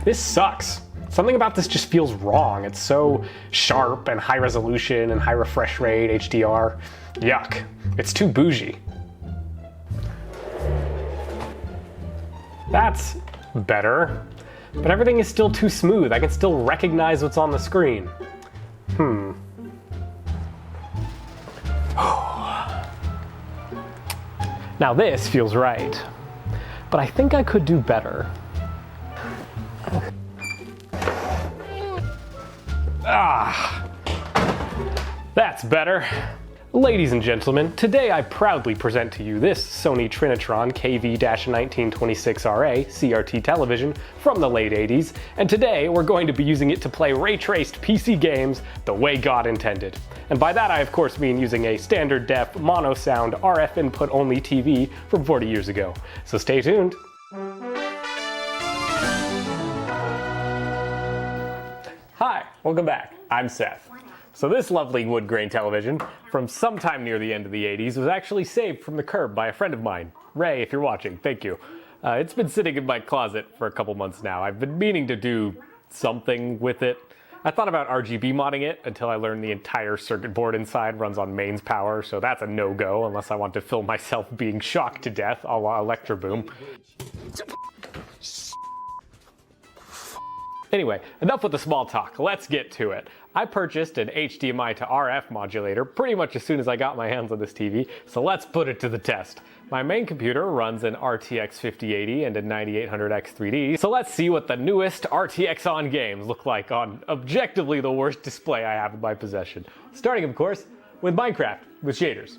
This sucks. Something about this just feels wrong. It's so sharp and high resolution and high refresh rate, HDR. Yuck. It's too bougie. That's better, but everything is still too smooth. I can still recognize what's on the screen. Now this feels right, but I think I could do better. That's better. Ladies and gentlemen, today I proudly present to you this Sony Trinitron KV-1926RA CRT television from the late 80s, and today we're going to be using it to play ray-traced PC games the way God intended. And by that I of course mean using a standard def mono sound RF input only TV from 40 years ago. So stay tuned. Hi, welcome back. I'm Seth. So this lovely wood grain television from sometime near the end of the 80s was actually saved from the curb by a friend of mine. Ray, if you're watching, thank you. It's been sitting in my closet for a couple months now. I've been meaning to do something with it. I thought about RGB modding it until I learned the entire circuit board inside runs on mains power, so that's a no-go unless I want to film myself being shocked to death a la Electroboom. Anyway, enough with the small talk, let's get to it. I purchased an HDMI to RF modulator pretty much as soon as I got my hands on this TV, so let's put it to the test. My main computer runs an RTX 5080 and a 9800X 3D, so let's see what the newest RTX on games look like on objectively the worst display I have in my possession. Starting, of course, with Minecraft with shaders.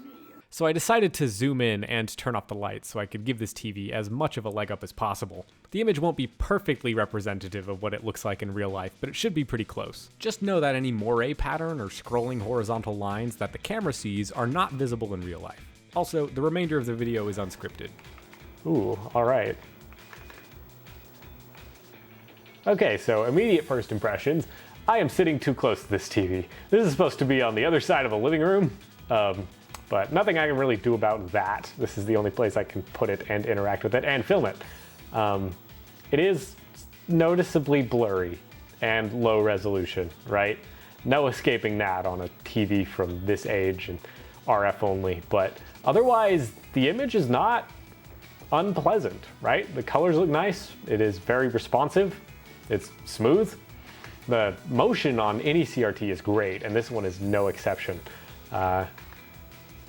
So I decided to zoom in and turn off the lights so I could give this TV as much of a leg up as possible. The image won't be perfectly representative of what it looks like in real life, but it should be pretty close. Just know that any moire pattern or scrolling horizontal lines that the camera sees are not visible in real life. Also, the remainder of the video is unscripted. Ooh, alright. Okay, so immediate first impressions. I am sitting too close to this TV. This is supposed to be on the other side of a living room. But nothing I can really do about that. This is the only place I can put it and interact with it and film it. It is noticeably blurry and low resolution, right? No escaping that on a TV from this age and RF only, but otherwise the image is not unpleasant, right? The colors look nice, it is very responsive, it's smooth. The motion on any CRT is great, and this one is no exception.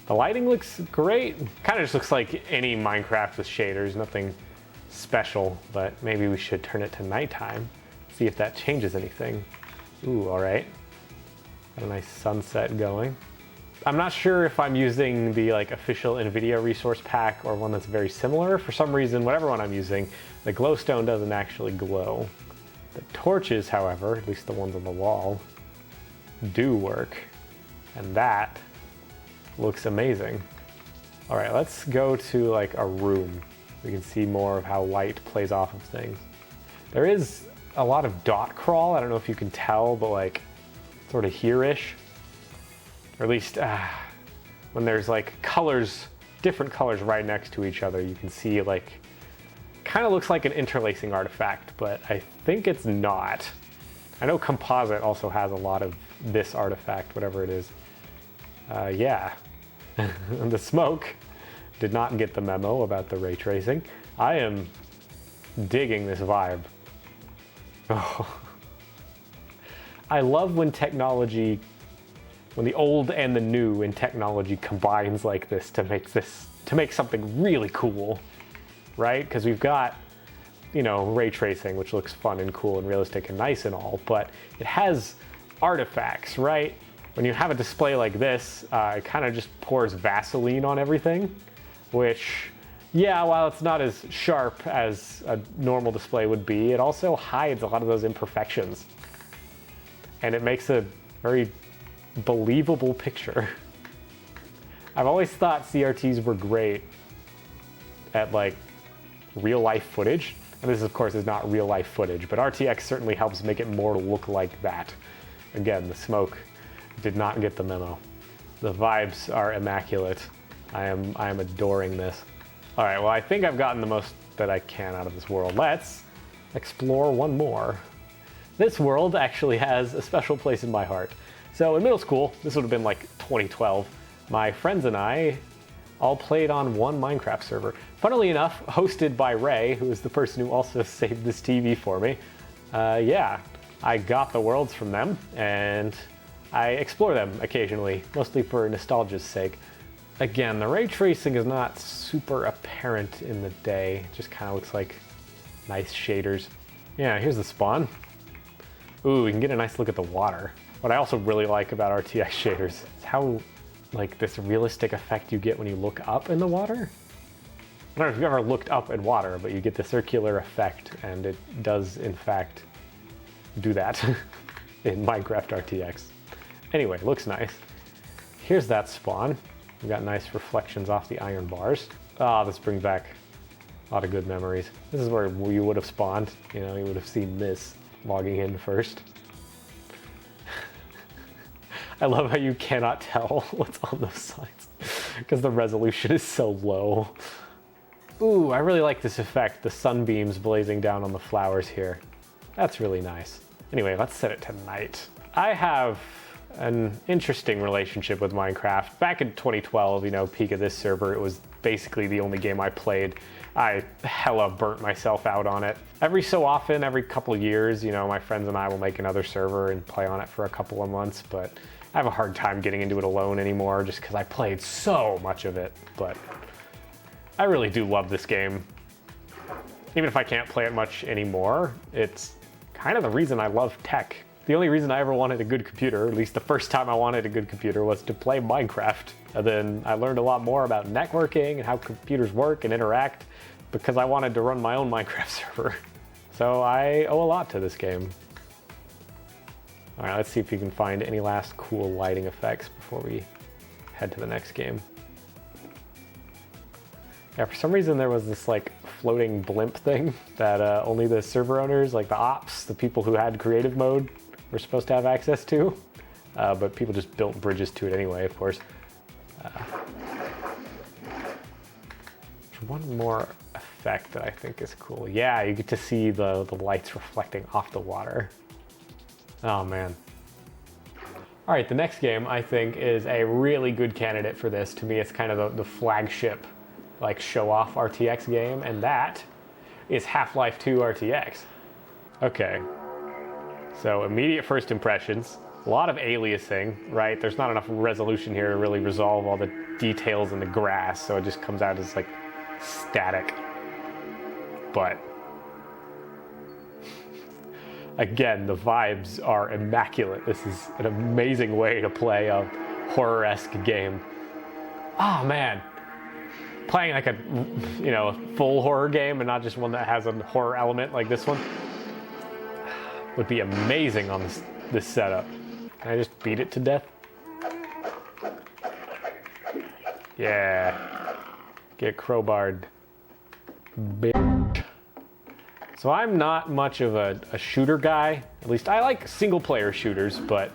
The lighting looks great. Kind of just looks like any Minecraft with shaders, nothing special, but maybe we should turn it to nighttime, see if that changes anything. Ooh, all right. Got a nice sunset going. I'm not sure if I'm using the official NVIDIA resource pack or one that's very similar. For some reason, whatever one I'm using, the glowstone doesn't actually glow. The torches, however, at least the ones on the wall, do work, and that looks amazing. All right, let's go to a room. We can see more of how light plays off of things. There is a lot of dot crawl. I don't know if you can tell, but sort of here-ish. Or at least when there's colors, different colors right next to each other, you can see kind of looks like an interlacing artifact, but I think it's not. I know composite also has a lot of this artifact, whatever it is. Yeah. The smoke did not get the memo about the ray tracing. I am digging this vibe. Oh. I love when technology, when the old and the new in technology combines like this to make something really cool, right? Because we've got, ray tracing, which looks fun and cool and realistic and nice and all, but it has artifacts, right? When you have a display like this, it kind of just pours Vaseline on everything, which, yeah, while it's not as sharp as a normal display would be, it also hides a lot of those imperfections. And it makes a very believable picture. I've always thought CRTs were great at real life footage. And this, of course, is not real life footage, but RTX certainly helps make it more look like that. Again, the smoke did not get the memo. The vibes are immaculate. I am adoring this. All right, well, I think I've gotten the most that I can out of this world. Let's explore one more. This world actually has a special place in my heart. So in middle school, this would have been like 2012, my friends and I all played on one Minecraft server. Funnily enough, hosted by Ray, who is the person who also saved this TV for me. Yeah, I got the worlds from them, and I explore them occasionally, mostly for nostalgia's sake. Again, the ray tracing is not super apparent in the day. It just kind of looks like nice shaders. Yeah, here's the spawn. Ooh, we can get a nice look at the water. What I also really like about RTX shaders is how, like, this realistic effect you get when you look up in the water. I don't know if you've ever looked up in water, but you get the circular effect, and it does, in fact, do that in Minecraft RTX. Anyway, looks nice. Here's that spawn. We've got nice reflections off the iron bars. Ah, this brings back a lot of good memories. This is where you would have spawned. You know, you would have seen this logging in first. I love how you cannot tell what's on those sides because the resolution is so low. Ooh, I really like this effect, the sunbeams blazing down on the flowers here. That's really nice. Anyway, let's set it to night. I have an interesting relationship with Minecraft. Back in 2012, you know, peak of this server, it was basically the only game I played. I hella burnt myself out on it. Every so often, every couple of years, you know, my friends and I will make another server and play on it for a couple of months, but I have a hard time getting into it alone anymore just because I played so much of it. But I really do love this game. Even if I can't play it much anymore, it's kind of the reason I love tech. The only reason I ever wanted a good computer, or at least the first time I wanted a good computer, was to play Minecraft. And then I learned a lot more about networking and how computers work and interact because I wanted to run my own Minecraft server. So I owe a lot to this game. All right, let's see if we can find any last cool lighting effects before we head to the next game. Yeah, for some reason there was this like floating blimp thing that only the server owners, like the ops, the people who had creative mode, were supposed to have access to. But people just built bridges to it anyway, of course. There's one more effect that I think is cool. Yeah, you get to see the lights reflecting off the water. Oh man. All right, the next game I think is a really good candidate for this. To me, it's kind of the flagship, like show-off RTX game, and that is Half-Life 2 RTX. Okay, so immediate first impressions, a lot of aliasing, right? There's not enough resolution here to really resolve all the details in the grass, so it just comes out as like static. But again, the vibes are immaculate. This is an amazing way to play a horror-esque game. Oh man. Playing like a, you know, a full horror game and not just one that has a horror element like this one would be amazing on this setup. Can I just beat it to death? Yeah. Get crowbarred. Bitch. So I'm not much of a shooter guy. At least I like single player shooters, but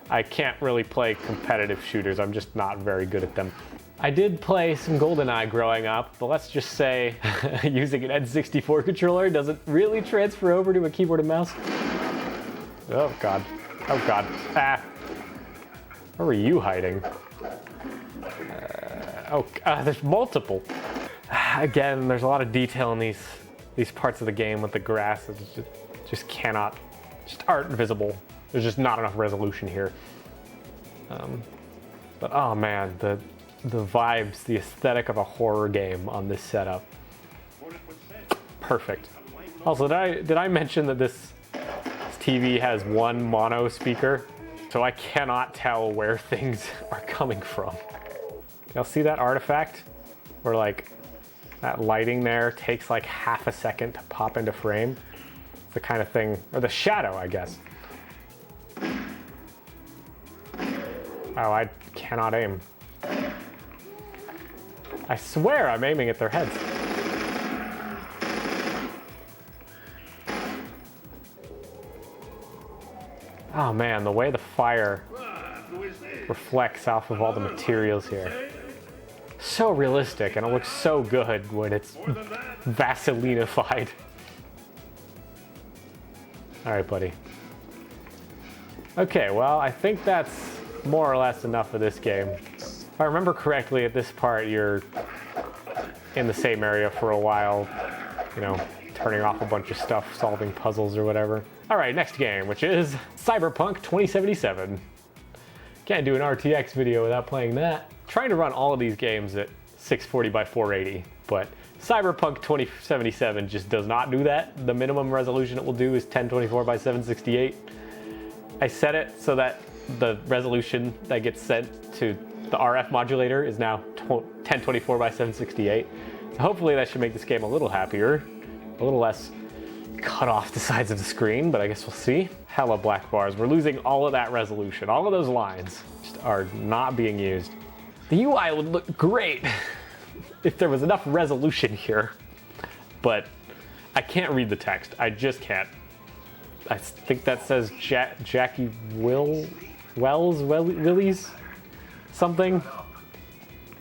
I can't really play competitive shooters. I'm just not very good at them. I did play some GoldenEye growing up, but let's just say using an N64 controller doesn't really transfer over to a keyboard and mouse. Oh god. Oh god. Ah. Where were you hiding? There's multiple. Again, there's a lot of detail in these parts of the game with the grass that just cannot, just aren't visible. There's just not enough resolution here. But oh man, the vibes, the aesthetic of a horror game on this setup. Perfect. Also, did I mention that this TV has one mono speaker? So I cannot tell where things are coming from. Y'all see that artifact? Where like that lighting there takes like half a second to pop into frame? It's the kind of thing, or the shadow, I guess. Oh, I cannot aim. I swear I'm aiming at their heads. Oh man, the way the fire reflects off of all the materials here. So realistic, and it looks so good when it's Vaselinified. All right, buddy. Okay, well, I think that's more or less enough of this game. If I remember correctly, at this part, you're in the same area for a while, you know, turning off a bunch of stuff, solving puzzles or whatever. All right, next game, which is Cyberpunk 2077. Can't do an RTX video without playing that. Trying to run all of these games at 640 by 480, but Cyberpunk 2077 just does not do that. The minimum resolution it will do is 1024 by 768. I set it so that the resolution that gets sent to the RF modulator is now 1024 by 768. So hopefully that should make this game a little happier, a little less cut off the sides of the screen, but I guess we'll see. Hella black bars. We're losing all of that resolution. All of those lines just are not being used. The UI would look great if there was enough resolution here, but I can't read the text. I just can't. I think that says Jackie Willies? Something?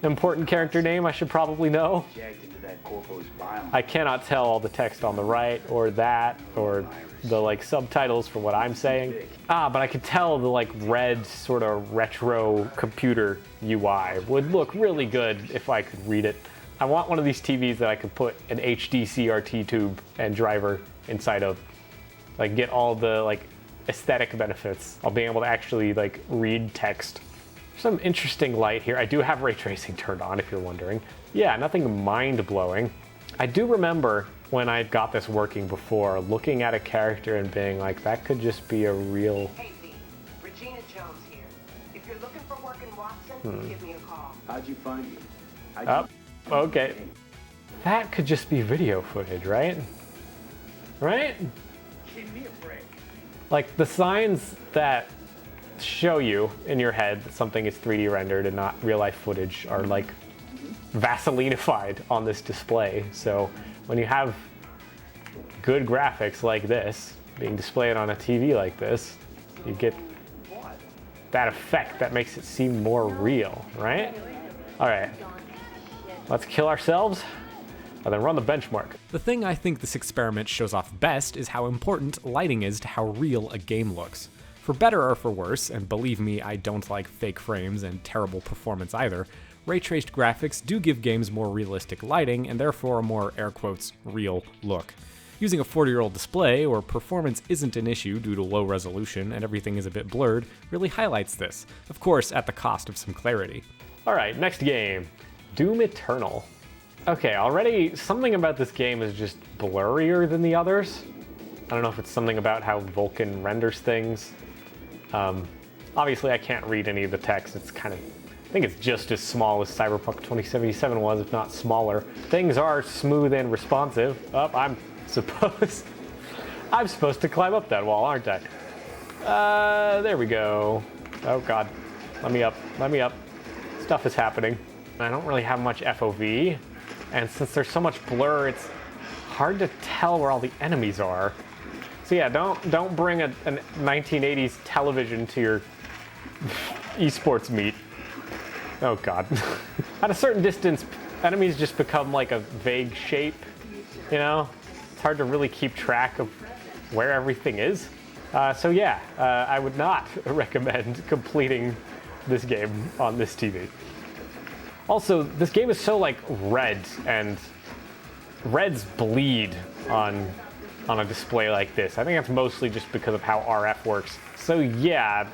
Important character name I should probably know. I cannot tell all the text on the right or that or the like subtitles for what I'm saying. But I could tell the like red sort of retro computer UI would look really good if I could read it. I want one of these TVs that I could put an HD CRT tube and driver inside of. Like get all the like aesthetic benefits of being able to actually like read text. Some interesting light here. I do have ray tracing turned on if you're wondering. Yeah, nothing mind-blowing. I do remember when I got this working before, looking at a character and being like, that could just be a real... Hey V, Regina Jones here. If you're looking for work in Watson, give me a call. How'd you find me? Okay. That could just be video footage, right? Right? Give me a break. Like the signs that show you in your head that something is 3D rendered and not real life footage are like Vaselinified on this display. So when you have good graphics like this being displayed on a TV like this, you get that effect that makes it seem more real, right? All right, let's kill ourselves and then run the benchmark. The thing I think this experiment shows off best is how important lighting is to how real a game looks. For better or for worse, and believe me, I don't like fake frames and terrible performance either, ray-traced graphics do give games more realistic lighting and therefore a more, air quotes, real look. Using a 40-year-old display, where performance isn't an issue due to low resolution and everything is a bit blurred, really highlights this, of course at the cost of some clarity. All right, next game, Doom Eternal. Okay, already something about this game is just blurrier than the others. I don't know if it's something about how Vulkan renders things. Obviously I can't read any of the text. It's kind of, I think it's just as small as Cyberpunk 2077 was, if not smaller. Things are smooth and responsive. I'm supposed to climb up that wall, aren't I? There we go. Oh God, let me up. Stuff is happening. I don't really have much FOV, and since there's so much blur, it's hard to tell where all the enemies are. So yeah, don't bring a 1980s television to your esports meet. Oh God. At a certain distance, enemies just become like a vague shape, you know? It's hard to really keep track of where everything is. So yeah, I would not recommend completing this game on this TV. Also, this game is so like red, and reds bleed on a display like this. I think that's mostly just because of how RF works. So yeah,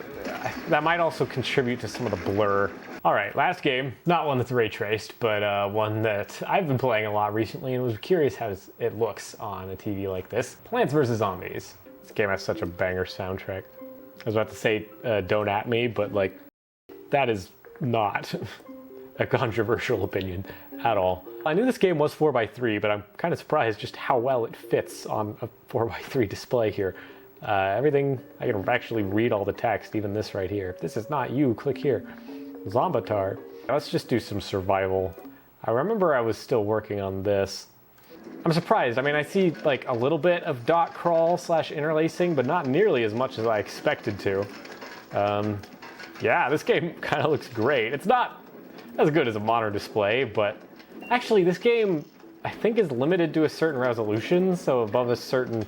that might also contribute to some of the blur. All right, last game, not one that's ray traced, but one that I've been playing a lot recently and was curious how it looks on a TV like this. Plants vs. Zombies. This game has such a banger soundtrack. I was about to say don't at me, but like that is not a controversial opinion at all. I knew this game was 4x3, but I'm kind of surprised just how well it fits on a 4x3 display here. Everything, I can actually read all the text, even this right here. If this is not you, click here. Zombatar. Let's just do some survival. I remember I was still working on this. I'm surprised. I mean, I see like a little bit of dot crawl / interlacing, but not nearly as much as I expected to. Yeah, this game kind of looks great. It's not as good as a modern display, but actually this game I think is limited to a certain resolution, so above a certain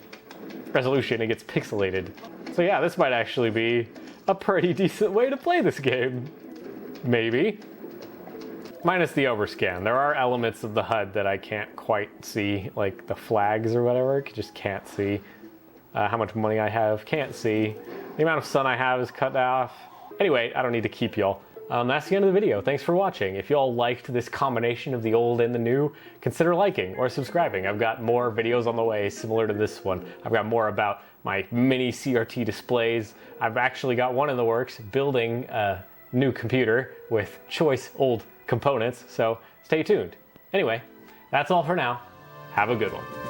resolution, it gets pixelated. So yeah, this might actually be a pretty decent way to play this game. Maybe. Minus the overscan. There are elements of the HUD that I can't quite see, like the flags or whatever. Just can't see. How much money I have, can't see. The amount of sun I have is cut off. Anyway, I don't need to keep y'all. That's the end of the video. Thanks for watching. If y'all liked this combination of the old and the new, consider liking or subscribing. I've got more videos on the way similar to this one. I've got more about my mini CRT displays. I've actually got one in the works, building a new computer with choice old components, so stay tuned. Anyway, that's all for now. Have a good one.